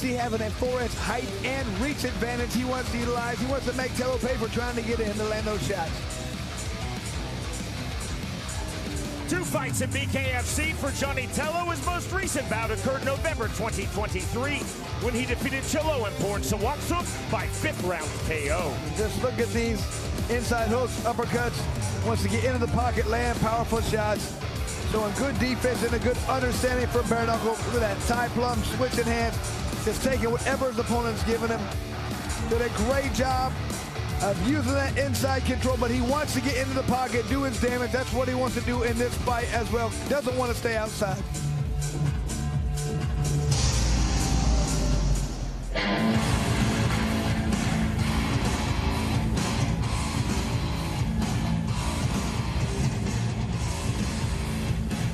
He having a 4-inch height and reach advantage he wants to utilize. He wants to make Tello pay for trying to get in to land those shots. 2 fights in BKFC for Jonny Tello. His most recent bout occurred November 2023 when he defeated Tello and Porn Sawaksuk by 5th round KO. Just look at these inside hooks, uppercuts. Wants to get into the pocket, land powerful shots. Showing good defense and a good understanding for bare knuckle. Look at that tie plum switching hands. Just taking whatever his opponent's giving him. Did a great job of using that inside control, but he wants to get into the pocket, do his damage. That's what he wants to do in this fight as well. Doesn't want to stay outside.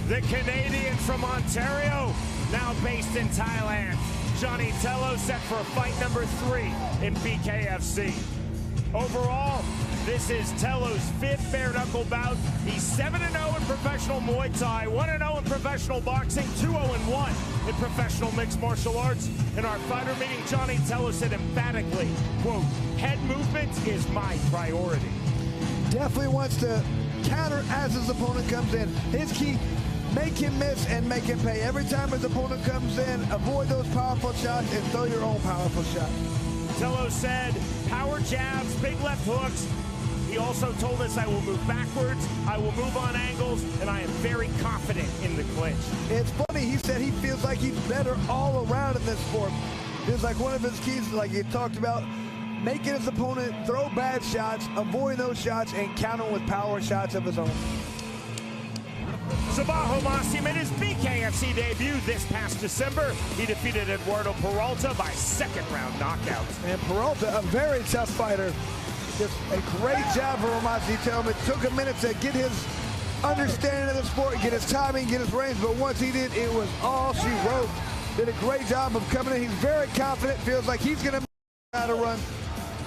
The Canadian from Ontario, now based in Thailand. Jonny Tello set for fight number 3 in BKFC. Overall, this is Tello's 5th bare knuckle bout. He's 7-0 in professional Muay Thai, 1-0 in professional boxing, 2-0-1 in professional mixed martial arts. In our fighter meeting, Jonny Tello said emphatically, quote, "Head movement is my priority." Definitely wants to counter as his opponent comes in. His key, make him miss and make him pay. Every time his opponent comes in, avoid those powerful shots and throw your own powerful shot. Tello said, power jabs, big left hooks. He also told us, I will move backwards, I will move on angles, and I am very confident in the clinch. It's funny, he said he feels like he's better all around in this sport. Feels like one of his keys, like he talked about, making his opponent throw bad shots, avoiding those shots, and counter with power shots of his own. Sabah Momasi made his BKFC debut this past December. He defeated Eduardo Peralta by 2nd round knockout. And Peralta, a very tough fighter. Just a great job for Momasi. Tell him it took a minute to get his understanding of the sport, get his timing, get his range, but once he did, it was all she wrote. Did a great job of coming in. He's very confident, feels like he's going to make a run.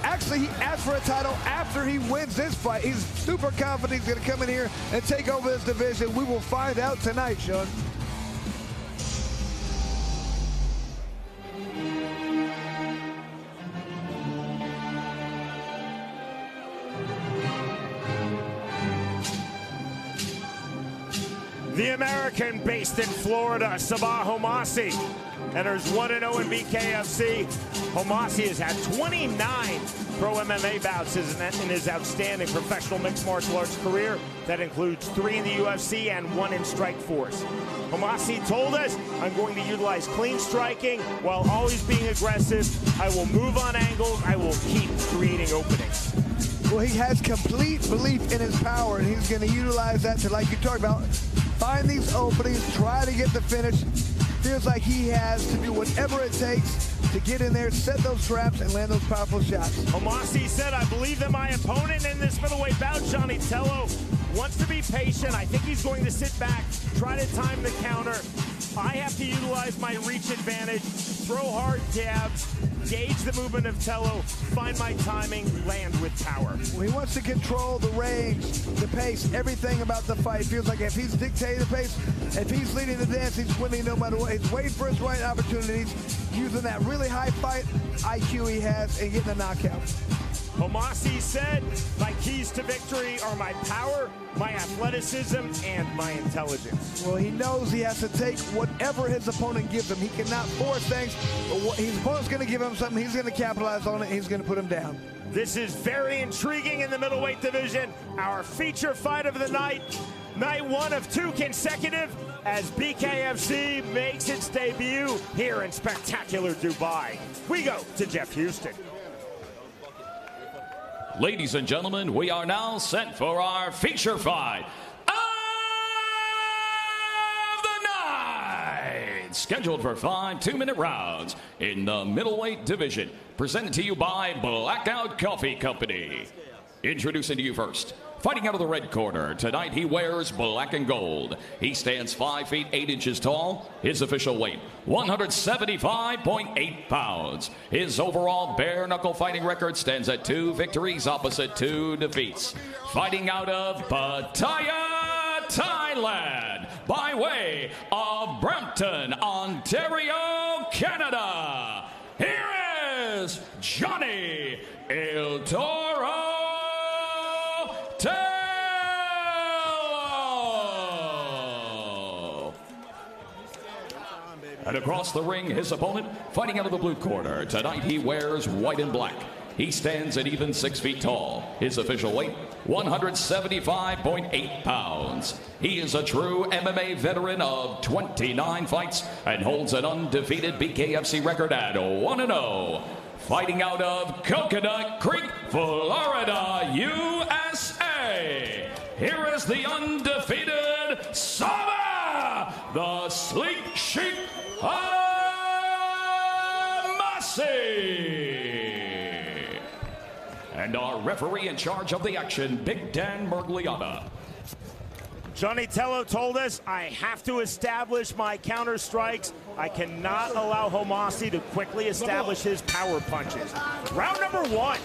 Actually, he asked for a title after he wins this fight. He's super confident he's going to come in here and take over this division. We will find out tonight, Sean. The American based in Florida, Sabah Momasi, enters 1-0 in BKFC. Momasi has had 29 pro MMA bouts in his outstanding professional mixed martial arts career. That includes 3 in the UFC and 1 in Strikeforce. Momasi told us, I'm going to utilize clean striking while always being aggressive. I will move on angles. I will keep creating openings. Well, he has complete belief in his power, and he's going to utilize that to, like you talked about, find these openings, try to get the finish. Feels like he has to do whatever it takes to get in there, set those traps, and land those powerful shots. Momasi said, I believe that my opponent in this middleweight bout, Jonny Tello, wants to be patient. I think he's going to sit back, try to time the counter. I have to utilize my reach advantage, throw hard jabs, gauge the movement of Tello, find my timing, land with power. Well, he wants to control the range, the pace, everything about the fight. Feels like if he's dictating the pace, if he's leading the dance, he's winning no matter what. He's waiting for his right opportunities, using that really high fight IQ he has and getting a knockout. Momasi said, my keys to victory are my power, my athleticism, and my intelligence. Well, he knows he has to take whatever his opponent gives him. He cannot force things, but what his opponent's going to give him something, he's going to capitalize on it, he's going to put him down. This is very intriguing in the middleweight division. Our feature fight of the night, night 1 of 2 consecutive, as BKFC makes its debut here in spectacular Dubai. We go to Jeff Houston. Ladies and gentlemen, we are now set for our feature fight of the night. Scheduled for 5 2-minute rounds in the middleweight division. Presented to you by Blackout Coffee Company. Introducing to you first, fighting out of the red corner, tonight he wears black and gold. He stands 5 feet 8 inches tall. His official weight, 175.8 pounds. His overall bare knuckle fighting record stands at 2 victories opposite 2 defeats. Fighting out of Pattaya, Thailand, by way of Brampton, Ontario, Canada, Jonny El Toro Tello. And across the ring, his opponent, fighting out of the blue corner. Tonight he wears white and black. He stands at even 6 feet tall. His official weight, 175.8 pounds. He is a true MMA veteran of 29 fights and holds an undefeated BKFC record at 1-0. Fighting out of Coconut Creek, Florida, USA. Here is the undefeated Sabah, the sleek sheep Momasi. And our referee in charge of the action, Big Dan Mergliata. Jonny Tello told us, I have to establish my counter strikes. I cannot allow Momasi to quickly establish his power punches. Round number 1.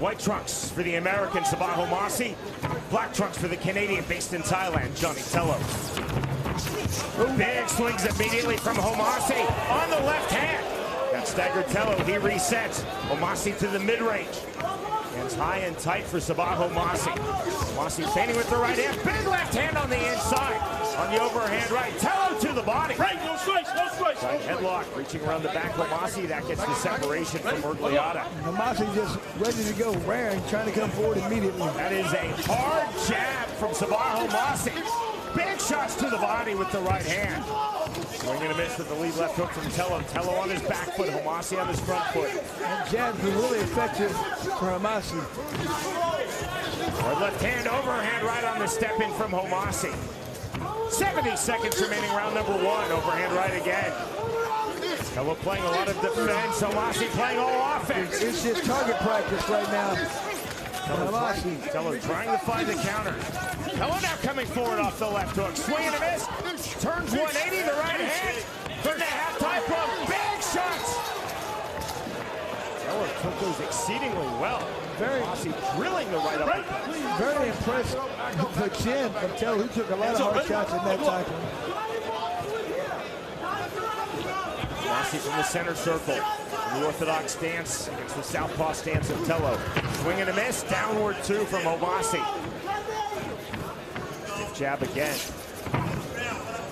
White trunks for the American Sabah Momasi. Black trunks for the Canadian based in Thailand, Jonny Tello. Big swings immediately from Momasi on the left hand. That staggered Tello, he resets. Momasi to the mid-range. Hands high and tight for Sabah Momasi. Momasi feigning with the right hand. Big left hand on the inside. On the overhand right. Tello to the body. Right, no strikes, no strikes. Right, headlock, reaching around the back. Momasi, that gets the separation from Mergliata. Momasi just ready to go, raring, trying to come forward immediately. That is a hard jab from Sabah Momasi. Big shots to the body with the right hand. Swing and a miss with the lead left hook from Tello. Tello on his back foot, Momasi on his front foot. And jabs were really effective for Momasi. Right left hand, overhand right on the step in from Momasi. 70 seconds remaining, round number 1. Overhand right again. Tello playing a lot of defense. Momasi playing all offense. It's just target practice right now. Tello trying to find the counter. Tello now coming forward off the left hook. Swing and a miss. Turns 180, the right hand. Putting a half-tie from big shots. Tello took those exceedingly well. Momasi drilling the right uppercut. Very impressed with the chin of Tello, who took a lot of hard shots in that tackle. Momasi from the center circle. The orthodox stance against the southpaw stance of Tello. Swing and a miss, downward 2 from Momasi. Stiff jab again.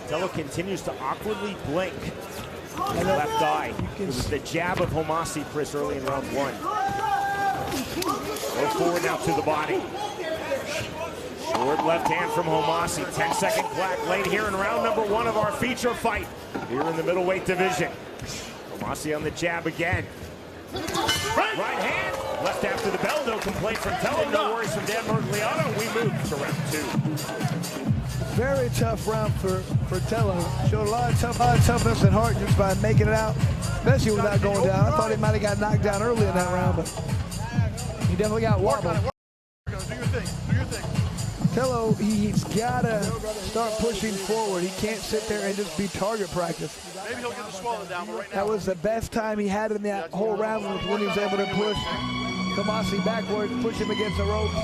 Tello continues to awkwardly blink the left eye. It was the jab of Momasi, Chris, early in round 1. Go forward now to the body. Short left hand from Momasi. 10-second clock late here in round number 1 of our feature fight here in the middleweight division. Momasi on the jab again. Right hand, left after the bell, no complaint from Tello, no worries from Dan Mergliata. We move to round 2. Very tough round for Tello. Showed a lot of toughness and heart just by making it out, especially without going down. I thought he might have got knocked down early in that round, but he definitely got wobbled. Do your thing, do your thing. Tello, he's got to start pushing forward. He can't sit there and just be target practice. Maybe he'll get the swallow down, but right now. That was the best time he had in that whole round, was when he was able to push Momasi backward, push him against the ropes.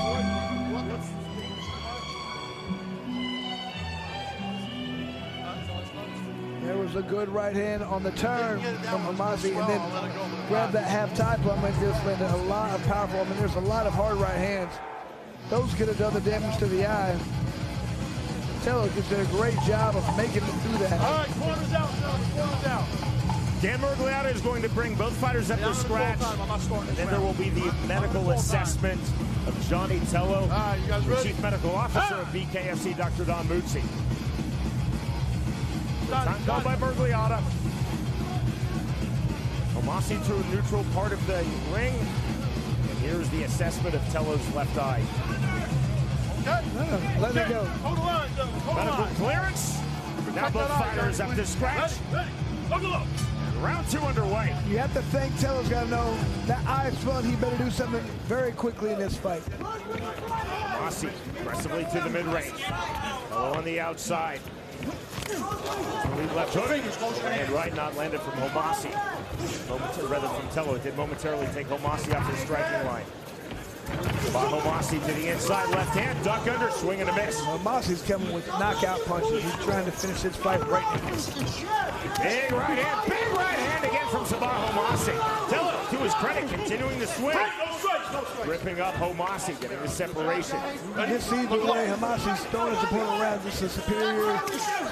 There was a good right hand on the turn from Momasi, and then grabbed that half-tie plum and just landed a lot of powerful. I mean, there's a lot of hard right hands. Those could have done the damage to the eye. Tello just did a great job of making it through that. All right, corners out, corners out. Dan Mergliata is going to bring both fighters up to scratch, and then there will be the medical assessment of Jonny Tello, the Chief Medical Officer of BKFC, Dr. Don Muzzi. Time called by Mergliata. Momasi to a neutral part of the ring, and here's the assessment of Tello's left eye. Let it go. Hold the line, hold the Medical line. clearance. Now both fighters up to scratch. Round 2 underway. You have to think Tello's got to know that eye spun. He better do something very quickly in this fight. Momasi aggressively to the mid-range. Tello on the outside. Lead left hook. And right not landed from Momasi. Rather from Tello. It did momentarily take Momasi off the striking line. Momasi to the inside, left hand, duck under, swing and a miss. Momasi's coming with knockout punches. He's trying to finish this fight right now. Big right hand again from Sabah Momasi. Tello to to his credit, continuing the swing. Ripping up Momasi, getting the separation. This sees the way Momasi's throwing his opponent around. Just a superior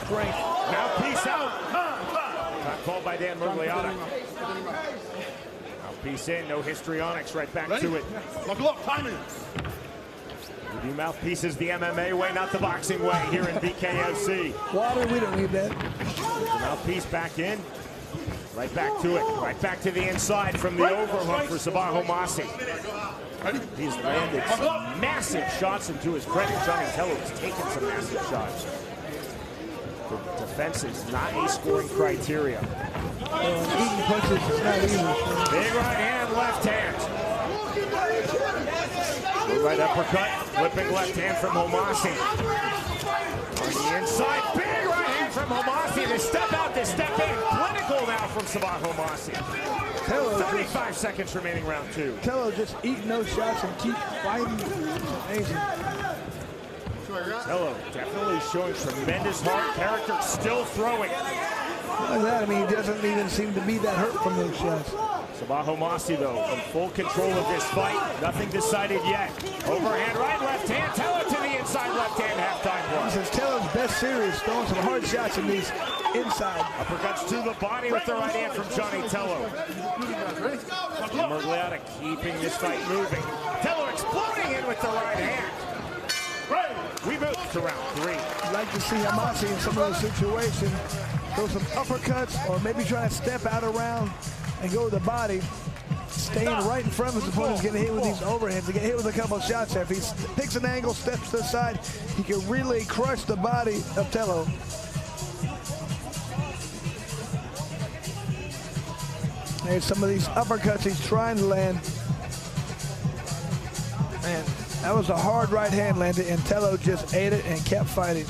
strength. Now peace out. Not called by Dan Mergliata. Now piece in, no histrionics, right back to it. Look, timing. The mouthpieces the MMA way, not the boxing way here in BKFC. Water, we don't need that. The mouthpiece back in. Right back to it. Right back to the inside from the overhook for Sabah Momasi. He's landed some massive shots, and to his credit, Jonny Tello has taken some massive shots. The defense is not a scoring criteria. Eating punches is not easy. Big right hand, left hand. Right uppercut, flipping left hand from Momasi. On the inside, big right hand from Momasi. The step out, the step in. Clinical now from Sabah Momasi. 35 seconds remaining, round two. Tello just eating those shots and keep fighting. Amazing. Tello definitely showing tremendous heart, character, still throwing. Look at that. I mean, he doesn't even seem to be that hurt from those shots. Sabah Momasi, though, in full control of this fight. Nothing decided yet. Overhand right, left hand. Tello to the inside, left hand, halftime block. This is Tello's best series, throwing some hard shots in these inside. Uppercuts to the body with the right hand from Jonny Tello. Mergliata keeping this fight moving. Tello exploding in with the right hand. We move to round three. I'd like to see Momasi in some of those situations throw some uppercuts or maybe try to step out around and go to the body, staying right in front of his opponent, getting hit with these overhands. To get hit with a couple of shots there. If he picks an angle, steps to the side, he can really crush the body of Tello. There's some of these uppercuts he's trying to land. Man, that was a hard right hand landed, and Tello just ate it and kept fighting.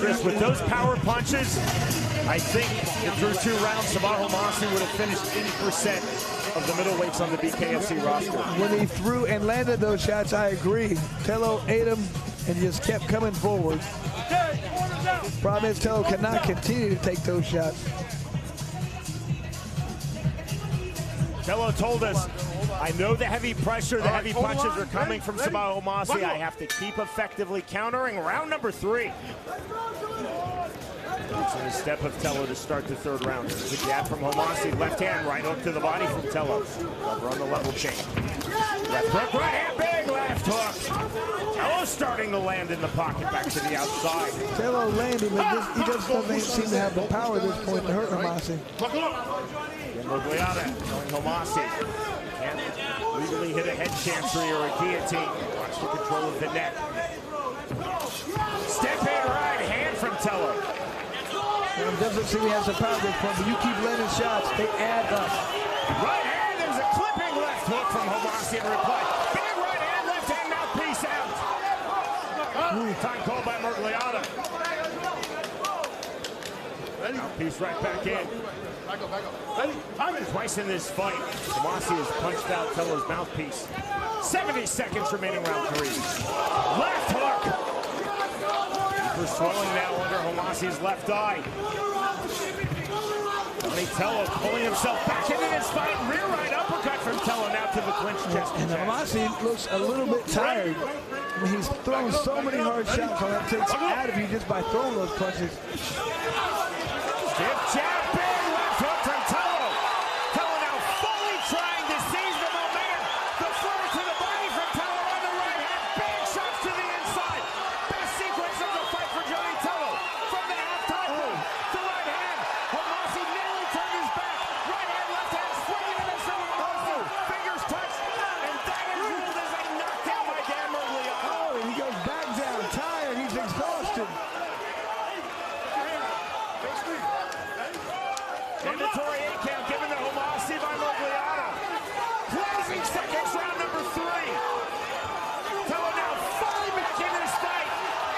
Chris, with those power punches, I think that through 2 rounds, Sabah Momasi would have finished 80% of the middleweights on the BKFC roster. When he threw and landed those shots, I agree. Tello ate them and just kept coming forward. Problem is, Tello cannot continue to take those shots. Tello told us, I know the heavy pressure, the heavy punches are coming from Sabah Momasi. I have to keep effectively countering. Round number 3. It's in the step of Tello to start the 3rd round. There's a jab from Momasi. Left hand, right hook to the body from Tello. Cover on the level chain. Left hook, right hand, big left hook. Tello starting to land in the pocket, back to the outside. Tello landing, but he just doesn't seem to have the power at this point to hurt Momasi. Mergliata telling Momasi can't legally hit a head chancery or a guillotine. Watch the control of the neck. Step in right hand from Tello. Well, it doesn't seem he has the power at this point, but you keep landing shots, they add up. Right hand, there's a clipping left hook from Momasi in reply. Big right hand, left hand, mouthpiece out. Time called by Mergliata. Mouthpiece right back in. Back up. Twice in this fight, Momasi has punched out Tello's mouthpiece. 70 seconds remaining, round 3. Left hook. Deeper swelling now under Momasi's left eye. Jonny Tello pulling himself back into this fight. Rear right uppercut from Tello now to the clinch chest. And Momasi looks a little bit tired. I mean, he's thrown so many hard shots, all that takes out of you just by throwing those punches. Stiff jab, big left hook from Tello. Tello now fully trying to seize the momentum. The floor to the body from Tello on the right hand. Big shots to the inside. Best sequence of the fight for Jonny Tello. From the halftime line, the right hand. Momasi nearly turned his back. Right hand, left hand, swinging in the center. Fingers touched, and that is ruled as a knockdown by Dan Mergliata. Oh, and he goes back down, tired, he's exhausted. Mandatory 8 count given to Momasi by Mergliata. Closing seconds, round number 3. Tello now fully back into this fight.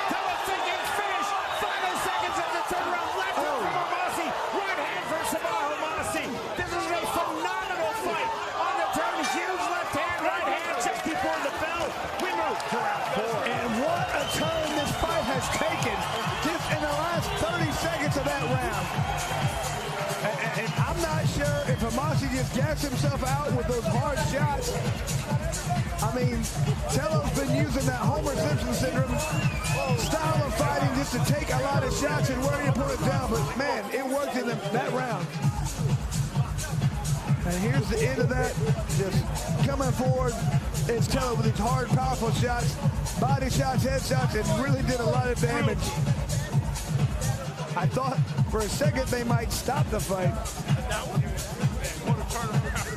Tello thinking finish. Final seconds of the 3rd round. Left hook from Momasi. Right hand from Sabah Momasi. This is a phenomenal fight. On the turn, huge left hand, right hand just before the bell. We move to round 4. And what a turn this fight has taken just in the last 30 that round. And I'm not sure if Momasi just gassed himself out with those hard shots. I mean, Tello's been using that Homer Simpson syndrome style of fighting just to take a lot of shots and wear the opponent down. But, man, it worked in that round. And here's the end of that. Just coming forward is Tello with these hard, powerful shots, body shots, head shots, and really did a lot of damage. I thought for a second they might stop the fight.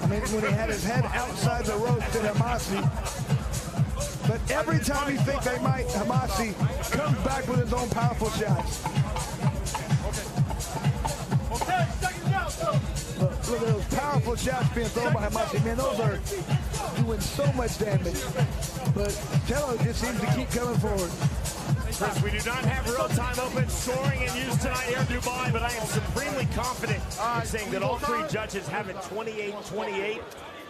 I mean, when he had his head outside the ropes to Momasi. But every time you think they might, Momasi comes back with his own powerful shots. Look at those powerful shots being thrown by Momasi. Man, those are doing so much damage. But Tello just seems to keep coming forward. Chris, we do not have real-time open scoring in use tonight here in Dubai, but I am supremely confident in saying that all three judges have it 28-28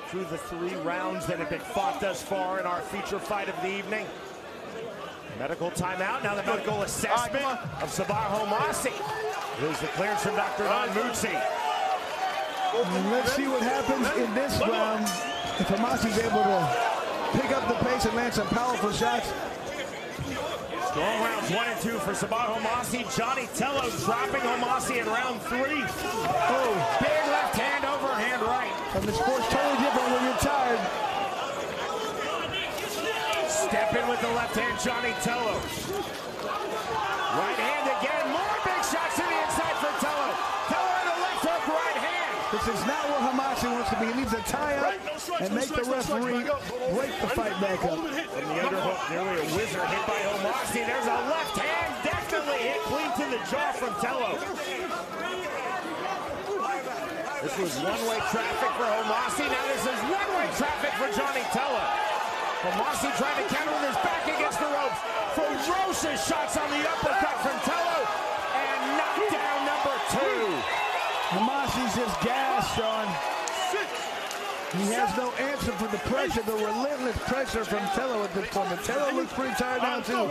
through the 3 rounds that have been fought thus far in our feature fight of the evening. Medical timeout, now the medical assessment of Sabah Momasi. Here's the clearance from Dr. Momasi. Let's see what happens in this round. If Momasi's able to pick up the pace and land some powerful shots. Strong rounds 1 and 2 for Sabah Momasi. Jonny Tello dropping Momasi in round 3. Oh, big left hand, overhand right. And the sport's totally different when you're tired. Step in with the left hand, Jonny Tello. Right hand again, more big shots to the inside for Tello. Tello on the left hook, right hand. This is not where Momasi wants to be. He needs to tie up and make the referee break the fight back up. From the underhook, nearly a whizzer hit by Momasi. There's a left hand, definitely hit clean to the jaw from Tello. This was one-way traffic for Momasi. Now this is one-way traffic for Jonny Tello. Momasi trying to counter with his back against the ropes. Ferocious shots on the uppercut from Tello. And knockdown number 2. Momasi's just gassed, Sean. He has no answer for the pressure, the relentless pressure from Tello at this point. Tello looks pretty tired now, too.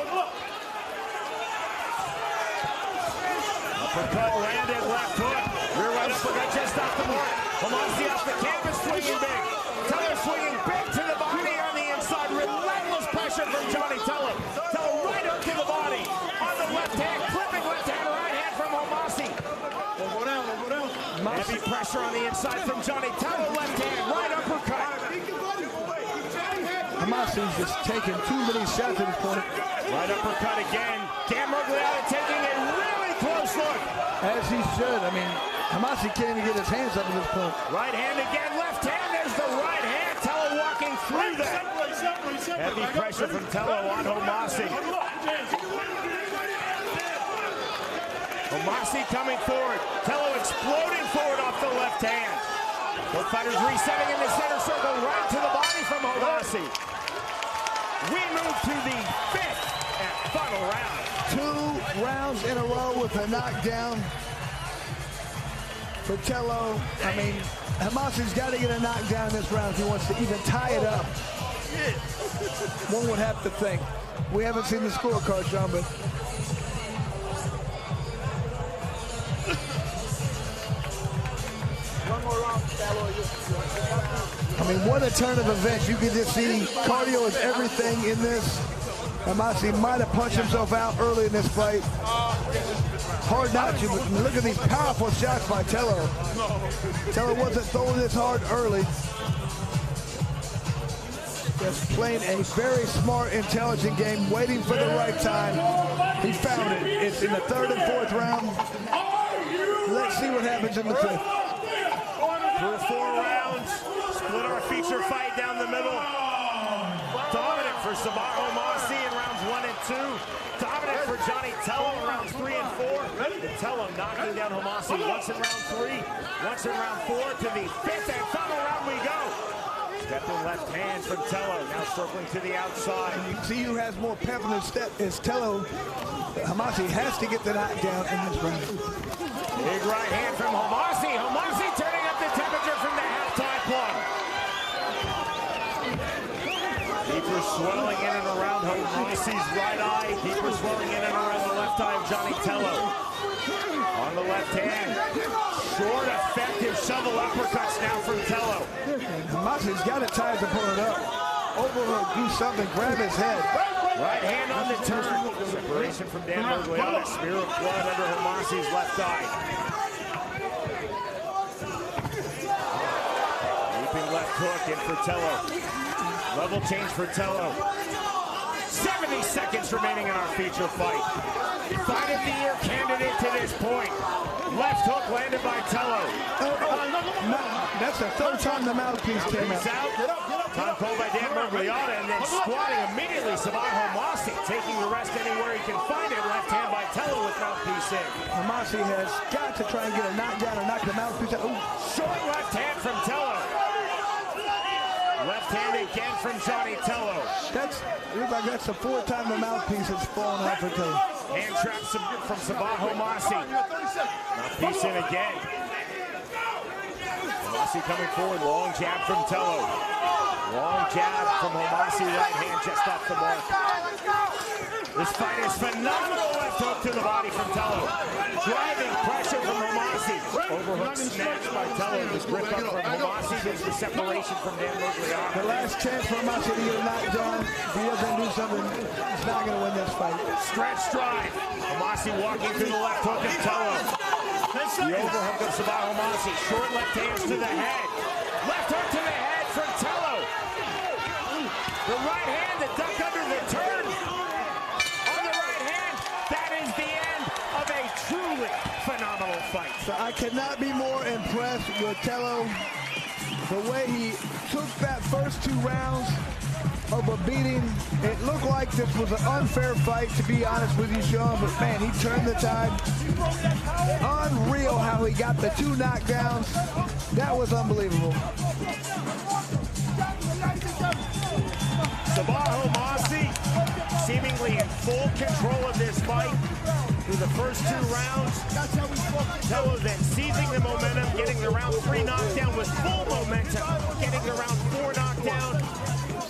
Uppercut landed, left hook. Rear right uppercut just off the mark. Momasi off the canvas, swinging big. Tello swinging big to the body on the inside. Relentless pressure from Jonny Tello. Tello right up to the body. On the left hand, clipping left hand, right hand from Momasi. Heavy pressure on the inside from Jonny Tello. Left hand, right uppercut. Momasi's just taking too many shots at this point. Right uppercut again. Gamogliata taking a really close look. As he should. I mean, Momasi can't even get his hands up at this point. Right hand again, left hand. There's the right hand. Tello walking through that. Heavy pressure from Tello on Momasi. Momasi coming forward. Tello exploding forward off the left hand. Both fighters resetting in the center circle, right to the body from Momasi. We move to the 5th and final round. 2 rounds in a row with a knockdown for Tello. I mean, Momasi's got to get a knockdown in this round if he wants to even tie it up. One would have to think. We haven't seen the scorecard, Sean, but I mean, what a turn of events. You can just see cardio is everything in this. Momasi might have punched himself out early in this fight. Hard not to, but look at these powerful shots by Tello. Tello wasn't throwing this hard early. Just playing a very smart, intelligent game, waiting for the right time. He found it. It's in the 3rd and 4th round. Let's see what happens in the 5th. Through 4 rounds, split our feature fight down the middle. Dominant for Sabah Momasi in rounds 1 and 2. Dominant for Jonny Tello in rounds 3 and 4. Tello knocking down Momasi once in round 3, once in round 4. To the 5th and final round we go. Step in left hand from Tello, now circling to the outside. You see who has more pep in his step is Tello. Momasi has to get the knockdown in this round. Big right hand from Momasi. Momasi turning up the temperature from the halftime plug. Deeper swelling in and around Momasi's right eye. Deeper swelling in and around the left eye of Jonny Tello. On the left hand. Short, effective shovel uppercuts now from Tello. Momasi's got to tie his opponent up. Overhook, do something, grab his head. Right hand on the turn. Separation from Dan Mogliata. Smear of blood under Momasi's left eye. Leaping left hook in for Tello. Level change for Tello. 70 seconds remaining in our feature fight. Fight of the year candidate to this point. Left hook landed by Tello. That's the third time the mouthpiece came out. Time called by Dan Mogliata, and then squatting immediately Sabah Momasi, taking the rest anywhere he can find it. Left hand by Tello with mouthpiece in. Momasi has got to try and get a knockdown or knock the mouthpiece out. Ooh. Short left hand from Tello. Left hand again from Jonny Tello. Looks like that's the fourth time the mouthpiece has fallen off for Tello. Hand trap from Sabah Momasi. Mouthpiece in again. Momasi coming forward, long jab from Tello. Long jab from Momasi, right hand just off the mark. This fight is phenomenal. Left hook to the body from Tello. Driving pressure from Momasi. Overhook snatched by Tello. This grip up from Momasi gives the separation from Dan Mogliata. The last chance for Momasi to get a knockdown. If he doesn't do something, he's not going to win this fight. Stretch drive. Momasi walking through the left hook of Tello. The overhook of Sabah Momasi. Short left hands to the head. Left hook to the head from Tello. The right hand, the duck under the turn. On the right hand, that is the end of a truly phenomenal fight. So I cannot be more impressed with Tello. The way he took that first 2 rounds of a beating. It looked like this was an unfair fight, to be honest with you, Sean, but man, he turned the tide. Unreal how he got the 2 knockdowns. That was unbelievable. Sabah Momasi seemingly in full control of this fight through the first 2 rounds. Tello then seizing the momentum, getting the round 3 knockdown with full momentum, getting the round 4 knockdown,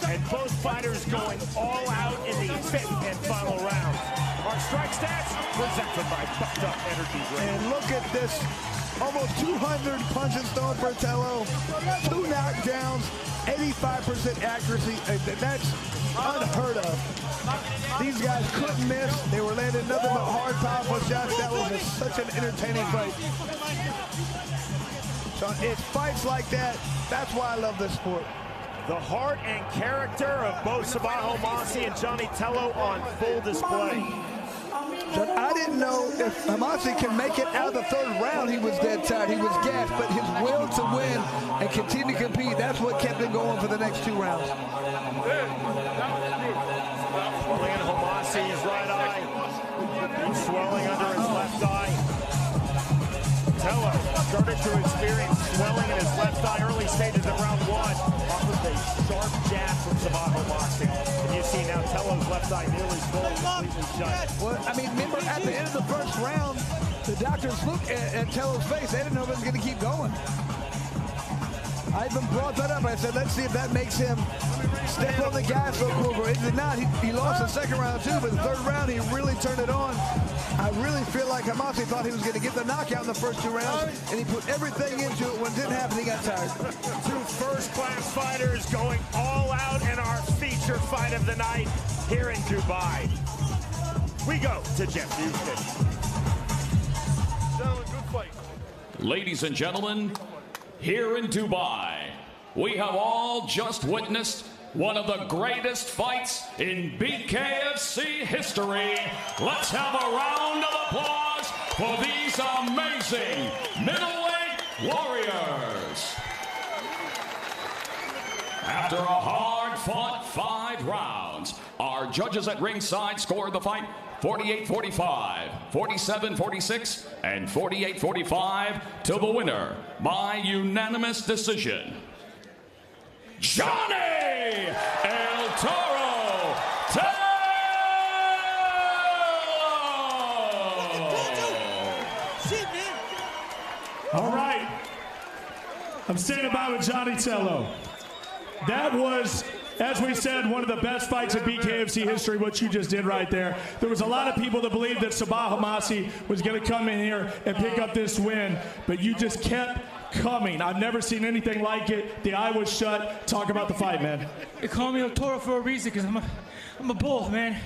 and both fighters going all out in the 5th and final round. Our strike stats presented by Bucked Up Energy Drink. And look at this, almost 200 punches thrown for Tello, 2 knockdowns, 85% accuracy. That's unheard of. These guys couldn't miss. They were landing nothing but hard, powerful shots. That was such an entertaining fight. So it's fights like that. That's why I love this sport. The heart and character of both Sabah Momasi and Jonny Tello on full display. But I didn't know if Momasi can make it out of the 3rd round. He was dead tired. He was gassed, but his will to win and continue to compete, that's what kept him going for the next 2 rounds. Swelling in Momasi's right eye. He's swelling under his left eye. Tello started to experience swelling in his left eye early stages of round 1. Off with a sharp jab from Sabah Momasi. And you see now Tello's left eye nearly swollen completely shut. Well, I mean, remember at the end of the 1st round, the doctors looked at Tello's face. They didn't know if it was going to keep going. I even brought that up. I said, let's see if that makes him step on the gas a little quicker. It did not. He lost the 2nd round too, but the 3rd round he really turned it on. I really feel like Momasi thought he was going to get the knockout in the first 2 rounds, and he put everything into it. When it didn't happen, he got tired. 2 first-class fighters going all out in our feature fight of the night here in Dubai. We go to Jeff Houston. Gentlemen, good fight. Ladies and gentlemen, here in Dubai, we have all just witnessed one of the greatest fights in BKFC history. Let's have a round of applause for these amazing middleweight warriors. After a hard-fought 5 rounds, our judges at ringside scored the fight 48-45, 47-46, and 48-45 to the winner by unanimous decision, Jonny El Toro Tello! All right, I'm standing by with Jonny Tello. That was As we said, one of the best fights in BKFC history, what you just did right there. There was a lot of people that believed that Sabah Momasi was going to come in here and pick up this win, but you just kept coming. I've never seen anything like it. The eye was shut. Talk about the fight, man. They call me a Toro for a reason, because I'm a bull, man.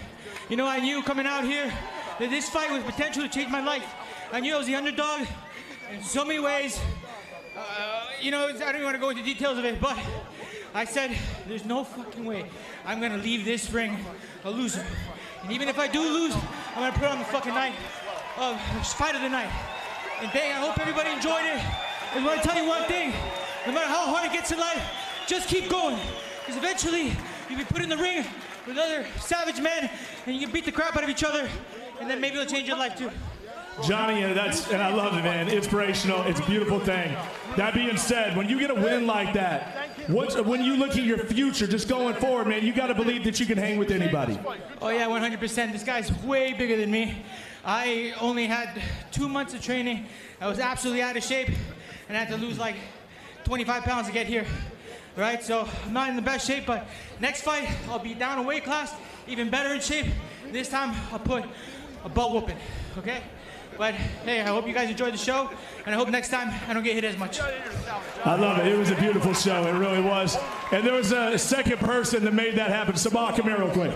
You know, I knew coming out here that this fight was potential to change my life. I knew I was the underdog in so many ways. You know, I don't even want to go into details of it, but I said, there's no fucking way I'm going to leave this ring a loser. And even if I do lose, I'm going to put on the fucking night of fight of the night. And bang, I hope everybody enjoyed it. I want to tell you one thing. No matter how hard it gets in life, just keep going. Because eventually, you'll be put in the ring with other savage men, and you can beat the crap out of each other, and then maybe it'll change your life too. Johnny, and I love it, man. Inspirational. It's a beautiful thing. That being said, when you get a win like that, when you look at your future, just going forward, man, you got to believe that you can hang with anybody. Oh yeah, 100%. This guy's way bigger than me. I only had 2 months of training. I was absolutely out of shape, and I had to lose like 25 pounds to get here. Right, so I'm not in the best shape, but next fight, I'll be down a weight class, even better in shape. This time, I'll put a butt whooping, okay? But hey, I hope you guys enjoyed the show, and I hope next time I don't get hit as much. I love it. It was a beautiful show. It really was. And there was a second person that made that happen. Sabah, come here real quick.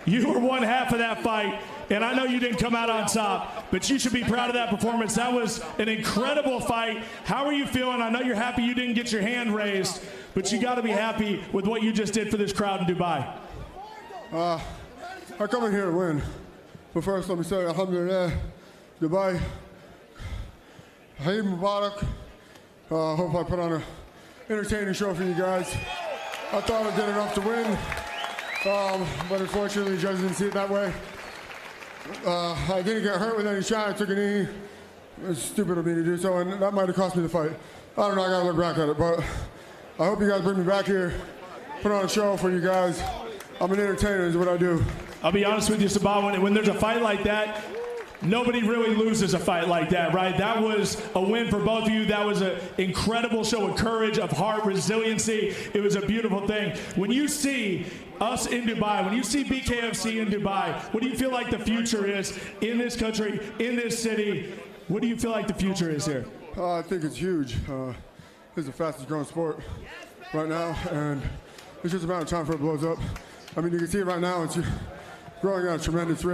You were one half of that fight, and I know you didn't come out on top, but you should be proud of that performance. That was an incredible fight. How are you feeling? I know you're happy you didn't get your hand raised, but you got to be happy with what you just did for this crowd in Dubai. I come in here to win. But first, let me say, alhamdulillah, Dubai, Haid Mubarak. Hope I put on an entertaining show for you guys. I thought I did enough to win, but unfortunately, the judges didn't see it that way. I didn't get hurt with any shot. I took a knee. It was stupid of me to do so, and that might have cost me the fight. I don't know. I got to look back at it, but I hope you guys bring me back here, put on a show for you guys. I'm an entertainer, is what I do. I'll be honest with you, Sabah, when there's a fight like that, nobody really loses a fight like that, right? That was a win for both of you. That was an incredible show of courage, of heart, resiliency. It was a beautiful thing. When you see us in Dubai, when you see BKFC in Dubai, what do you feel like the future is in this country, in this city? What do you feel like the future is here? I think it's huge. This is the fastest growing sport right now, and it's just a matter of time before it blows up. I mean, you can see it right now. It's growing at a tremendous rate.